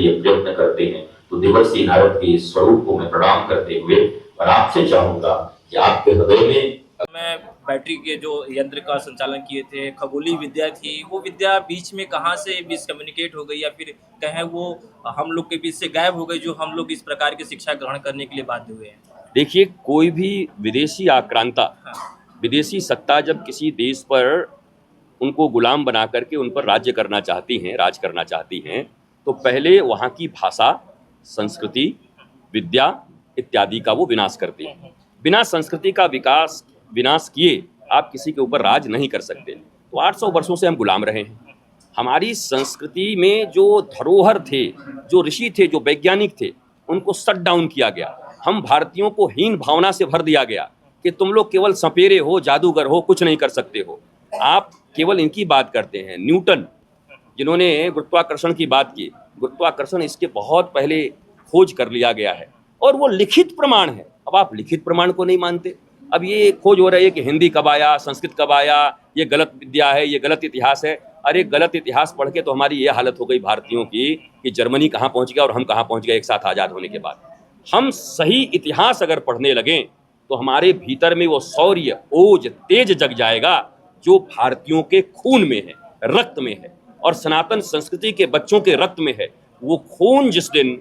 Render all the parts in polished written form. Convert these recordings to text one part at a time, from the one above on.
लिए प्रयत्न करते हैं। तो दिवसीय भारत के स्वरूप को मैं प्रणाम करते हुए और आपसे चाहूंगा कि आपके हृदय में मैं बैटरी के जो यंत्र का संचालन किए थे, खगोलीय विद्या थी, वो विद्या बीच में कहाँ से मिसकम्युनिकेट हो गई या फिर कहें वो हम लोग के बीच से गायब हो गई, जो हम लोग इस प्रकार की शिक्षा ग्रहण करने के लिए बाध्य हुए हैं। देखिए, कोई भी विदेशी आक्रांता, विदेशी सत्ता जब किसी देश पर उनको गुलाम बना करके उन पर राज्य करना चाहती हैं, राज करना चाहती हैं, तो पहले वहाँ की भाषा, संस्कृति, विद्या इत्यादि का वो विनाश करती हैं। बिना संस्कृति का विनाश किए आप किसी के ऊपर राज नहीं कर सकते। तो 800 वर्षों से हम गुलाम रहे हैं। हमारी संस्कृति में जो धरोहर थे, जो ऋषि थे, जो वैज्ञानिक थे, उनको शट डाउन किया गया। हम भारतीयों को हीन भावना से भर दिया गया कि तुम लोग केवल सपेरे हो, जादूगर हो, कुछ नहीं कर सकते हो। आप केवल इनकी बात करते हैं। न्यूटन, जिन्होंने गुरुत्वाकर्षण की बात की, गुरुत्वाकर्षण इसके बहुत पहले खोज कर लिया गया है और वो लिखित प्रमाण है। अब आप लिखित प्रमाण को नहीं मानते। अब ये खोज हो रही है कि हिंदी कब आया, संस्कृत कब आया, ये गलत विद्या है, ये गलत इतिहास है। अरे गलत इतिहास पढ़ के तो हमारी ये हालत हो गई भारतीयों की कि जर्मनी कहाँ पहुँच गया और हम कहाँ पहुँच गए एक साथ आज़ाद होने के बाद। हम सही इतिहास अगर पढ़ने लगें तो हमारे भीतर में वो शौर्य, ओज, तेज जग जाएगा जो भारतीयों के खून में है, रक्त में है और सनातन संस्कृति के बच्चों के रक्त में है। वो खून जिस दिन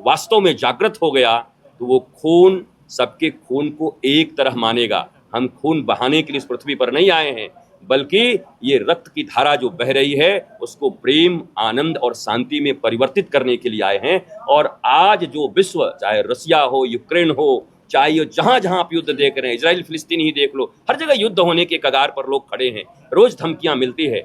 वास्तव में जागृत हो गया तो वो खून सबके खून को एक तरह मानेगा। हम खून बहाने के लिए इस पृथ्वी पर नहीं आए हैं, बल्कि ये रक्त की धारा जो बह रही है उसको प्रेम, आनंद और शांति में परिवर्तित करने के लिए आए हैं। और आज जो विश्व, चाहे रसिया हो, यूक्रेन हो, चाहे जहां जहां आप युद्ध देख रहे हैं, इजराइल फिलिस्तीन ही देख लो, हर जगह युद्ध होने के कगार पर लोग खड़े हैं, रोज धमकियां मिलती है।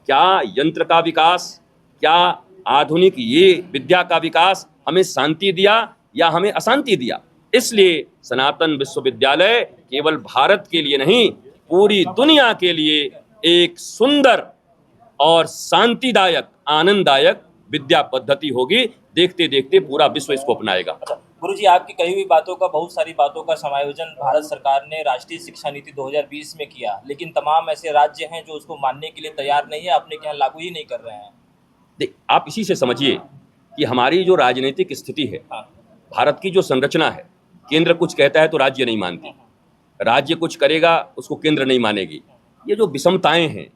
क्या यंत्र का विकास, क्या आधुनिक ये विद्या का विकास हमें शांति दिया या हमें अशांति दिया? इसलिए सनातन विश्वविद्यालय केवल भारत के लिए नहीं, पूरी दुनिया के लिए एक सुंदर और शांतिदायक, आनंददायक विद्या पद्धति होगी। देखते देखते पूरा विश्व इसको अपनाएगा। गुरुजी, आपकी कही हुई बातों का, बहुत सारी बातों का समायोजन भारत सरकार ने राष्ट्रीय शिक्षा नीति 2020 में किया, लेकिन तमाम ऐसे राज्य हैं जो उसको मानने के लिए तैयार नहीं है, अपने यहाँ लागू ही नहीं कर रहे हैं। देख, आप इसी से समझिए कि हमारी जो राजनीतिक स्थिति है, भारत की जो संरचना है, केंद्र कुछ कहता है तो राज्य नहीं मानती, राज्य कुछ करेगा उसको केंद्र नहीं मानेगी। ये जो विषमताएं हैं,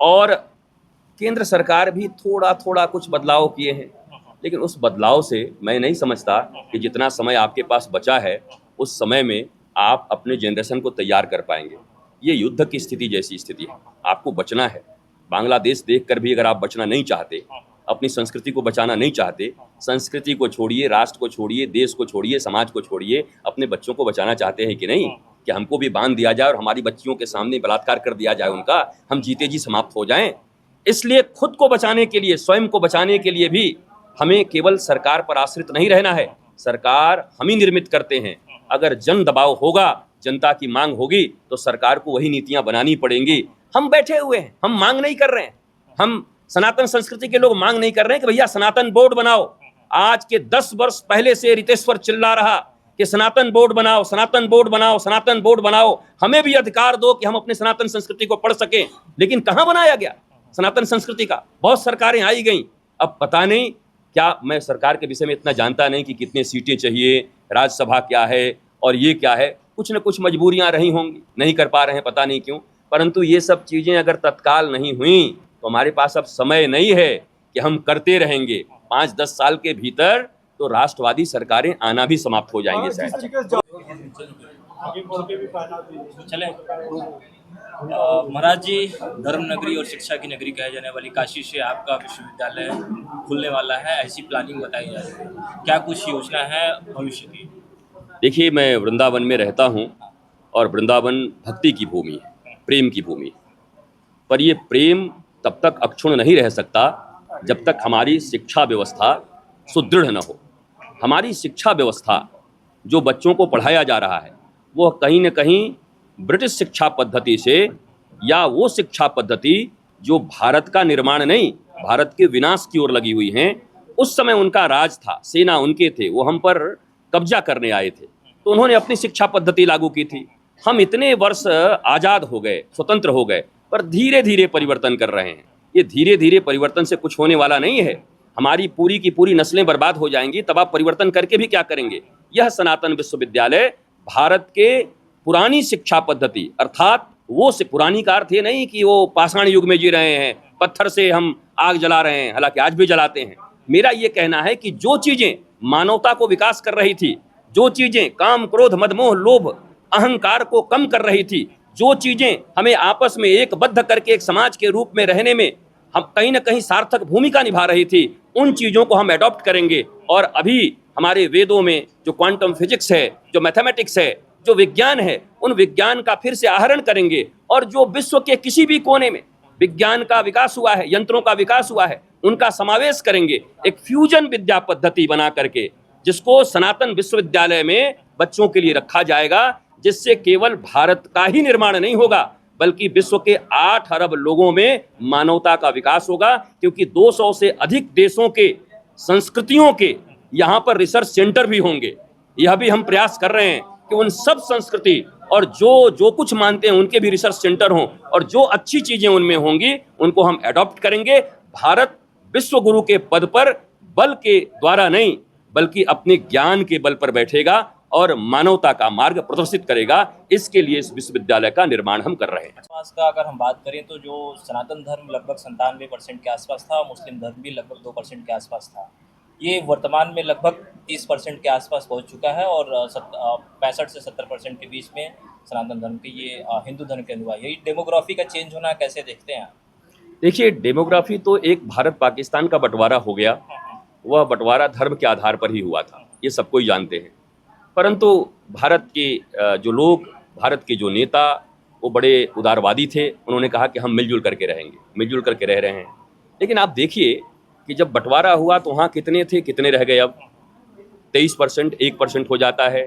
और केंद्र सरकार भी थोड़ा थोड़ा कुछ बदलाव किए हैं, लेकिन उस बदलाव से मैं नहीं समझता कि जितना समय आपके पास बचा है उस समय में आप अपने जनरेशन को तैयार कर पाएंगे। ये युद्ध की स्थिति जैसी स्थिति है, आपको बचना है। बांग्लादेश देखकर भी अगर आप बचना नहीं चाहते, अपनी संस्कृति को बचाना नहीं चाहते, संस्कृति को छोड़िए, राष्ट्र को छोड़िए, देश को छोड़िए, समाज को छोड़िए, अपने बच्चों को बचाना चाहते हैं कि नहीं? कि हमको भी बांध दिया जाए और हमारी बच्चियों के सामने बलात्कार कर दिया जाए उनका, हम जीते जी समाप्त हो जाएं? इसलिए खुद को बचाने के लिए, स्वयं को बचाने के लिए भी हमें केवल सरकार पर आश्रित नहीं रहना है। सरकार हम ही निर्मित करते हैं। अगर जन दबाव होगा, जनता की मांग होगी, तो सरकार को वही नीतियां बनानी पड़ेंगी। हम बैठे हुए हैं, हम मांग नहीं कर रहे हैं। हम सनातन संस्कृति के लोग मांग नहीं कर रहे हैं कि भैया सनातन बोर्ड बनाओ। आज के 10 वर्ष पहले से रितेश्वर चिल्ला रहा कि सनातन बोर्ड बनाओ, सनातन बोर्ड बनाओ, सनातन बोर्ड बनाओ, हमें भी अधिकार दो कि हम अपने सनातन संस्कृति को पढ़ सकें। लेकिन कहां बनाया गया सनातन संस्कृति का? बहुत सरकारें आई गई, अब पता नहीं क्या, मैं सरकार के विषय में इतना जानता नहीं कि कितने सीटें चाहिए, राज्यसभा क्या है और ये क्या है। कुछ न कुछ मजबूरियां रही होंगी, नहीं कर पा रहे हैं, पता नहीं क्यों। परंतु ये सब चीज़ें अगर तत्काल नहीं हुई तो हमारे पास अब समय नहीं है कि हम करते रहेंगे। 5-10 साल के भीतर तो राष्ट्रवादी सरकारें आना भी समाप्त हो जाएंगे शायद। चले महाराज जी, धर्म नगरी और शिक्षा की नगरी कहे जाने वाली काशी से आपका विश्वविद्यालय खुलने वाला है, ऐसी प्लानिंग बताई जा रही है, क्या कुछ योजना है भविष्य की? देखिए, मैं वृंदावन में रहता हूँ और वृंदावन भक्ति की भूमि है, प्रेम की भूमि है। पर ये प्रेम तब तक अक्षुण्ण नहीं रह सकता जब तक हमारी शिक्षा व्यवस्था सुदृढ़ न हो। हमारी शिक्षा व्यवस्था, जो बच्चों को पढ़ाया जा रहा है, वो कहीं न कहीं ब्रिटिश शिक्षा पद्धति से, या वो शिक्षा पद्धति जो भारत का निर्माण नहीं, भारत के विनाश की ओर लगी हुई हैं। उस समय उनका राज था, सेना उनके थे, वो हम पर कब्जा करने आए थे, तो उन्होंने अपनी शिक्षा पद्धति लागू की थी। हम इतने वर्ष आज़ाद हो गए, स्वतंत्र हो गए, पर धीरे धीरे परिवर्तन कर रहे हैं। ये धीरे धीरे परिवर्तन से कुछ होने वाला नहीं है। हमारी पूरी की पूरी नस्लें बर्बाद हो जाएंगी, तब आप परिवर्तन करके भी क्या करेंगे। यह सनातन विश्वविद्यालय भारत के पुरानी शिक्षा पद्धति, अर्थात वो से पुरानी का अर्थ ये नहीं कि वो पाषाण युग में जी रहे हैं, पत्थर से हम आग जला रहे हैं, हालांकि आज भी जलाते हैं। मेरा ये कहना है कि जो चीजें मानवता को विकास कर रही थी, जो चीजें काम क्रोध मदमोह लोभ अहंकार को कम कर रही थी, जो चीजें हमें आपस में एकबद्ध करके एक समाज के रूप में रहने में हम कहीं ना कहीं सार्थक भूमिका निभा रही थी, उन चीजों को हम एडॉप्ट करेंगे। और अभी हमारे वेदों में जो क्वांटम फिजिक्स है, जो मैथमेटिक्स है, जो विज्ञान है, उन विज्ञान का फिर से आहरण करेंगे। और जो विश्व के किसी भी कोने में विज्ञान का विकास हुआ है, यंत्रों का विकास हुआ है, उनका समावेश करेंगे एक फ्यूजन विद्या पद्धति बना करके, जिसको सनातन विश्वविद्यालय में बच्चों के लिए रखा जाएगा, जिससे केवल भारत का ही निर्माण नहीं होगा बल्कि विश्व के 8 अरब लोगों में मानवता का विकास होगा। क्योंकि 200 से अधिक देशों के संस्कृतियों के यहाँ पर रिसर्च सेंटर भी होंगे। यह भी हम प्रयास कर रहे हैं कि उन सब संस्कृति और जो कुछ मानते हैं उनके भी रिसर्च सेंटर हों, और जो अच्छी चीजें उनमें होंगी उनको हम एडॉप्ट करेंगे। भारत विश्व गुरु के पद पर बल के द्वारा नहीं बल्कि अपने ज्ञान के बल पर बैठेगा और मानवता का मार्ग प्रदर्शित करेगा। इसके लिए इस विश्वविद्यालय का निर्माण हम कर रहे हैं। आसपास का अगर हम बात करें तो जो सनातन धर्म लगभग 97% के आसपास था, मुस्लिम धर्म भी लगभग 2% के आसपास था। ये वर्तमान में लगभग 30% के आसपास पहुंच चुका है और 65 से 70% के बीच में सनातन धर्म के ये हिंदू धर्म के अनुयायी। ये डेमोग्राफी का चेंज होना कैसे देखते हैं आप? देखिए, डेमोग्राफी तो एक भारत पाकिस्तान का बंटवारा हो गया, वह बंटवारा धर्म के आधार पर ही हुआ था, ये सब कोई जानते हैं। परंतु भारत के जो लोग, भारत के जो नेता, वो बड़े उदारवादी थे। उन्होंने कहा कि हम मिलजुल करके रहेंगे, मिलजुल करके रह रहे हैं। लेकिन आप देखिए कि जब बंटवारा हुआ तो वहाँ कितने थे, कितने रह गए। अब 23%, 1% हो जाता है।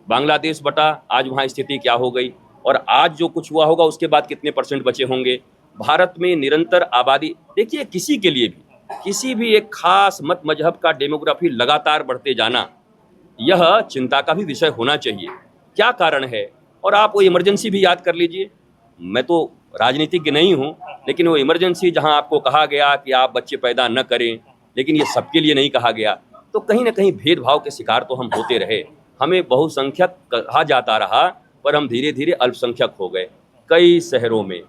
बांग्लादेश बटा, आज वहाँ स्थिति क्या हो गई, और आज जो कुछ हुआ होगा उसके बाद कितने % बचे होंगे। भारत में निरंतर आबादी, देखिए किसी के लिए भी, किसी भी एक खास मत मजहब का डेमोग्राफी लगातार बढ़ते जाना, यह चिंता का भी विषय होना चाहिए। क्या कारण है? और आप वो इमरजेंसी भी याद कर लीजिए। मैं तो राजनीतिज्ञ नहीं हूँ, लेकिन वो इमरजेंसी जहाँ आपको कहा गया कि आप बच्चे पैदा न करें, लेकिन ये सबके लिए नहीं कहा गया, तो कहीं ना कहीं भेदभाव के शिकार तो हम होते रहे। हमें बहुसंख्यक कहा जाता रहा, पर हम धीरे धीरे अल्पसंख्यक हो गए। कई शहरों में,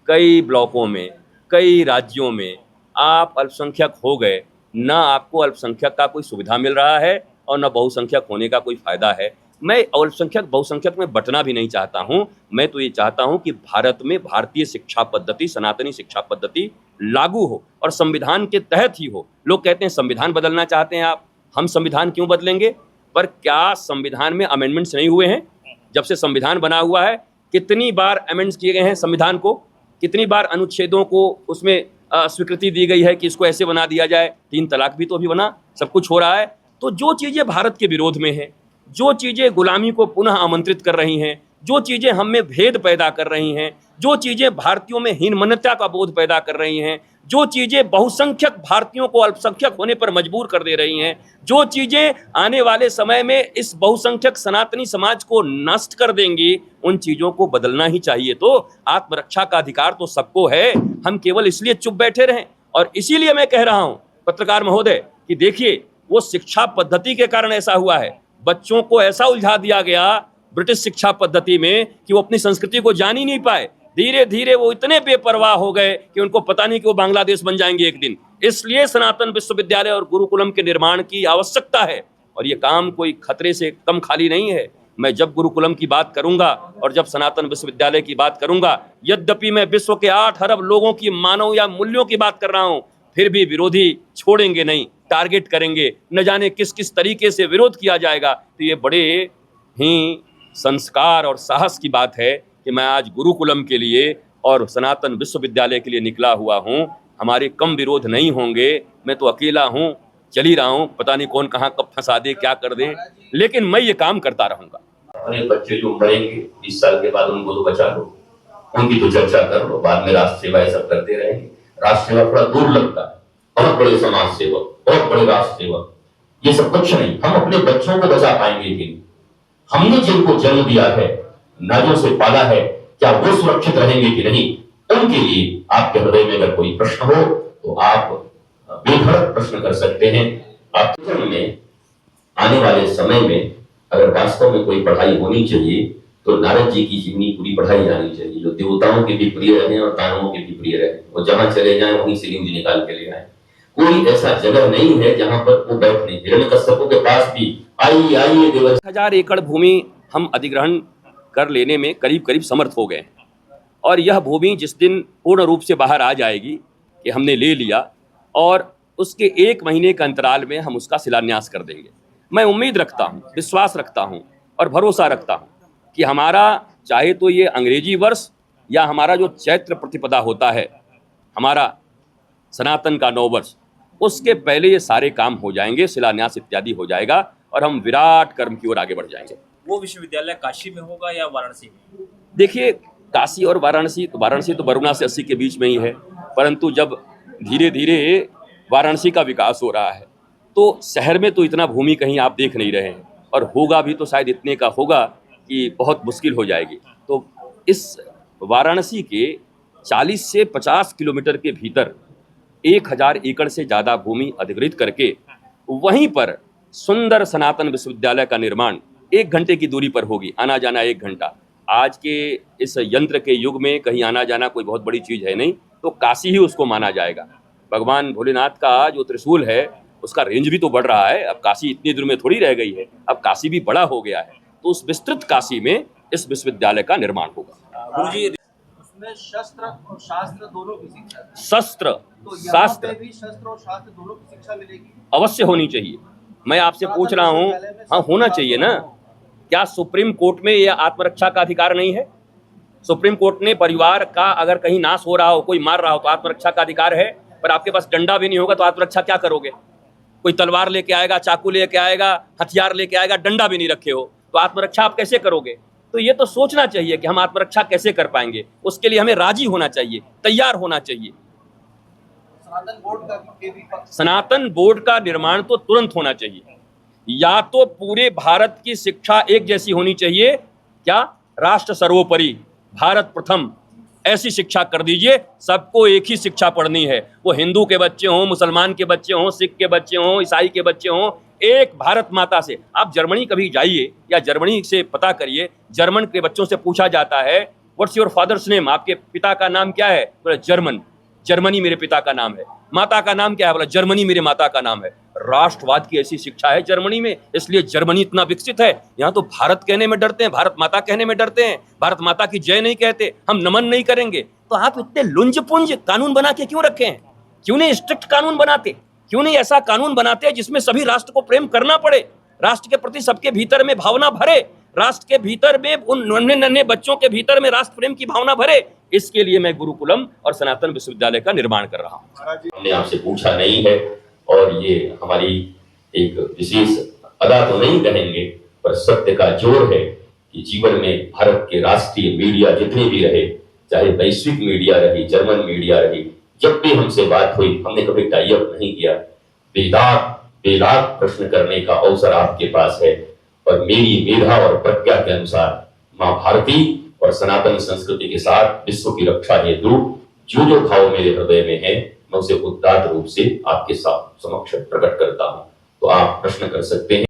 कई ब्लॉकों में, कई राज्यों में आप अल्पसंख्यक हो गए। न आपको अल्पसंख्यक का कोई सुविधा मिल रहा है और न बहुसंख्यक होने का कोई फायदा है। मैं अल्पसंख्यक बहुसंख्यक में बंटना भी नहीं चाहता हूं। मैं तो ये चाहता हूं कि भारत में भारतीय शिक्षा पद्धति, सनातनी शिक्षा पद्धति लागू हो और संविधान के तहत ही हो। लोग कहते हैं संविधान बदलना चाहते हैं आप। हम संविधान क्यों बदलेंगे? पर क्या संविधान में अमेंडमेंट्स नहीं हुए हैं? जब से संविधान बना हुआ है कितनी बार अमेंड्स किए गए हैं संविधान को, कितनी बार अनुच्छेदों को उसमें स्वीकृति दी गई है कि इसको ऐसे बना दिया जाए। 3 तलाक भी तो अभी बना, सब कुछ हो रहा है। तो जो चीज़ें भारत के विरोध में हैं, जो चीज़ें गुलामी को पुनः आमंत्रित कर रही हैं, जो चीज़ें हम में भेद पैदा कर रही हैं, जो चीज़ें भारतीयों में हीनमन्यता का बोध पैदा कर रही हैं, जो चीज़ें बहुसंख्यक भारतीयों को अल्पसंख्यक होने पर मजबूर कर दे रही हैं, जो चीज़ें आने वाले समय में इस बहुसंख्यक सनातनी समाज को नष्ट कर देंगी, उन चीज़ों को बदलना ही चाहिए। तो आत्मरक्षा का अधिकार तो सबको है, हम केवल इसलिए चुप बैठे रहें। और इसीलिए मैं कह रहा हूँ पत्रकार महोदय कि देखिए, वो शिक्षा पद्धति के कारण ऐसा हुआ है। बच्चों को ऐसा उलझा दिया गया ब्रिटिश शिक्षा पद्धति में कि वो अपनी संस्कृति को जान ही नहीं पाए। धीरे धीरे वो इतने बेपरवाह हो गए कि उनको पता नहीं कि वो बांग्लादेश बन जाएंगे एक दिन। इसलिए सनातन विश्वविद्यालय और गुरुकुलम के निर्माण की आवश्यकता है, और ये काम कोई खतरे से कम खाली नहीं है। मैं जब गुरुकुलम की बात करूंगा और जब सनातन विश्वविद्यालय की बात करूंगा, यद्यपि मैं विश्व के 8 अरब लोगों की मानव या मूल्यों की बात कर रहा हूं, फिर भी विरोधी छोड़ेंगे नहीं, टारगेट करेंगे। न जाने किस किस तरीके से विरोध किया जाएगा। तो ये बड़े ही संस्कार और साहस की बात है कि मैं आज गुरुकुलम के लिए और सनातन विश्वविद्यालय के लिए निकला हुआ हूँ। हमारे कम विरोध नहीं होंगे। मैं तो अकेला हूँ, चल ही रहा हूँ, पता नहीं कौन कहाँ कब फंसा दे, क्या कर दे, लेकिन मैं ये काम करता रहूँगा। अरे बच्चे जो मरेंगे 20 साल के बाद, उनको तो बचा लो, उनकी तो चर्चा कर लो, बाद में राष्ट्र सेवा सब करते रहेंगे। राष्ट्र सेवा थोड़ा दूर लगता है, बहुत बड़े समाज सेवक, बहुत बड़े राष्ट्र सेवक, ये सब कुछ नहीं। हम अपने बच्चों को बचा पाएंगे कि हमने जिनको जन्म दिया है, नारियों से पाला है, क्या वो सुरक्षित रहेंगे कि नहीं? उनके लिए आपके हृदय में अगर कोई प्रश्न हो तो आप बेधड़क प्रश्न कर सकते हैं। आप में आने वाले समय में अगर वास्तव में कोई पढ़ाई होनी चाहिए तो नारद जी की जीवनी पूरी पढ़ाई जानी चाहिए, जो देवताओं के भी प्रिय रहे और दानवों के भी प्रिय रहे। वो जहां चले जाएं वहीं से लिंग निकाल के ले आए। कोई ऐसा जगह नहीं है जहां पर वो बैठ नहीं। हिरण्यकश्यप के पास भी आइए आइए देवता 1000 एकड़ भूमि हम अधिग्रहण कर लेने में करीब करीब समर्थ हो गए हैं, और यह भूमि जिस दिन पूर्ण रूप से बाहर आ जाएगी कि हमने ले लिया, और उसके 1 महीने के अंतराल में हम उसका शिलान्यास कर देंगे। मैं उम्मीद रखता हूँ, विश्वास रखता हूँ और भरोसा रखता हूँ कि हमारा चाहे तो ये अंग्रेजी वर्ष या हमारा जो चैत्र प्रतिपदा होता है, हमारा सनातन का नववर्ष, उसके पहले ये सारे काम हो जाएंगे, शिलान्यास इत्यादि हो जाएगा और हम विराट कर्म की ओर आगे बढ़ जाएंगे। वो विश्वविद्यालय काशी में होगा या वाराणसी में? देखिए, काशी और वाराणसी तो बरुणा से 80 के बीच में ही है, परंतु जब धीरे धीरे वाराणसी का विकास हो रहा है तो शहर में तो इतना भूमि कहीं आप देख नहीं रहे हैं, और होगा भी तो शायद इतने का होगा कि बहुत मुश्किल हो जाएगी। तो इस वाराणसी के 40 से 50 किलोमीटर के भीतर 1000 एकड़ से ज़्यादा भूमि अधिग्रहित करके वहीं पर सुंदर सनातन विश्वविद्यालय का निर्माण 1 घंटे की दूरी पर होगी, आना जाना 1 घंटा। आज के इस यंत्र के युग में कहीं आना जाना कोई बहुत बड़ी चीज़ है नहीं, तो काशी ही उसको माना जाएगा। भगवान भोलेनाथ का जो त्रिशूल है उसका रेंज भी तो बढ़ रहा है, अब काशी इतनी दूर में थोड़ी रह गई है, अब काशी भी बड़ा हो गया है। तो उस विस्तृत काशी में इस विश्वविद्यालय का निर्माण होगा। गुरुजी, उसमें शस्त्र और शास्त्र दोनों की शिक्षा है। शस्त्र तो यहाँ शास्त्र पे भी शस्त्र और शास्त्र दोनों की शिक्षा मिलेगी? अवश्य होनी चाहिए। मैं आपसे पूछ रहा हूँ, हाँ होना चाहिए ना। क्या सुप्रीम कोर्ट में यह आत्मरक्षा का अधिकार नहीं है? सुप्रीम कोर्ट ने परिवार का अगर कहीं नाश हो रहा हो, कोई मार रहा हो तो आत्मरक्षा का अधिकार है, पर आपके पास डंडा भी नहीं होगा तो आत्मरक्षा क्या करोगे? कोई तलवार लेके आएगा, चाकू लेके आएगा, हथियार लेके आएगा, डंडा भी नहीं रखे हो तो आत्मरक्षा आप कैसे करोगे? तो ये तो सोचना चाहिए कि हम आत्मरक्षा कैसे कर पाएंगे। उसके लिए हमें राजी होना चाहिए, तैयार होना चाहिए। सनातन बोर्ड का निर्माण तो तुरंत होना चाहिए। या तो पूरे भारत की शिक्षा एक जैसी होनी चाहिए, क्या राष्ट्र सर्वोपरि, भारत प्रथम, ऐसी शिक्षा कर दीजिए। सबको एक ही शिक्षा पढ़नी है, वो हिंदू के बच्चे हों, मुसलमान के बच्चे हों, सिख के बच्चे हों, ईसाई के बच्चे हों, एक भारत माता से। आप जर्मनी कभी जाइए या जर्मनी से पता करिए, जर्मन के बच्चों से पूछा जाता है व्हाट्स योर फादर्स नेम, आपके पिता का नाम क्या है? बोले जर्मन, जर्मनी मेरे पिता का नाम है। माता का नाम क्या है? बोला जर्मनी मेरे माता का नाम है। राष्ट्रवाद की ऐसी शिक्षा है जर्मनी में, इसलिए जर्मनी इतना विकसित है। यहाँ तो भारत कहने में डरते हैं, भारत माता कहने में डरते हैं, भारत माता की जय नहीं कहते, हम नमन नहीं करेंगे। तो आप इतने लुंज पुंज कानून बना के क्यों रखे हैं? क्यों नहीं स्ट्रिक्ट कानून बनाते? क्यों नहीं ऐसा कानून बनाते जिसमें सभी राष्ट्र को प्रेम करना पड़े, राष्ट्र के प्रति सबके भीतर में भावना भरे, राष्ट्र के भीतर में उन नन्हे नन्हे बच्चों के भीतर में राष्ट्र प्रेम की भावना भरे। इसके लिए मैं गुरुकुलम और सनातन विश्वविद्यालय का निर्माण कर रहा हूँ। हमने आपसे पूछा नहीं है, और ये हमारी एक विशेष अदा तो नहीं कहेंगे, पर सत्य का जोर है कि जीवन में भारत के राष्ट्रीय मीडिया जितने भी रहे, चाहे वैश्विक मीडिया रही, जर्मन मीडिया रही, जब भी हमसे बात हुई हमने कभी टाई अप नहीं किया। बेलाग प्रश्न करने का अवसर आपके पास है, और मेरी मेधा और प्रज्ञा के अनुसार मां भारती और सनातन संस्कृति के साथ विश्व की रक्षा हेतु जो जो भाव मेरे हृदय में है, मैं उसे उदात्त रूप से आपके साथ समक्ष प्रकट करता हूं। तो आप प्रश्न कर सकते हैं।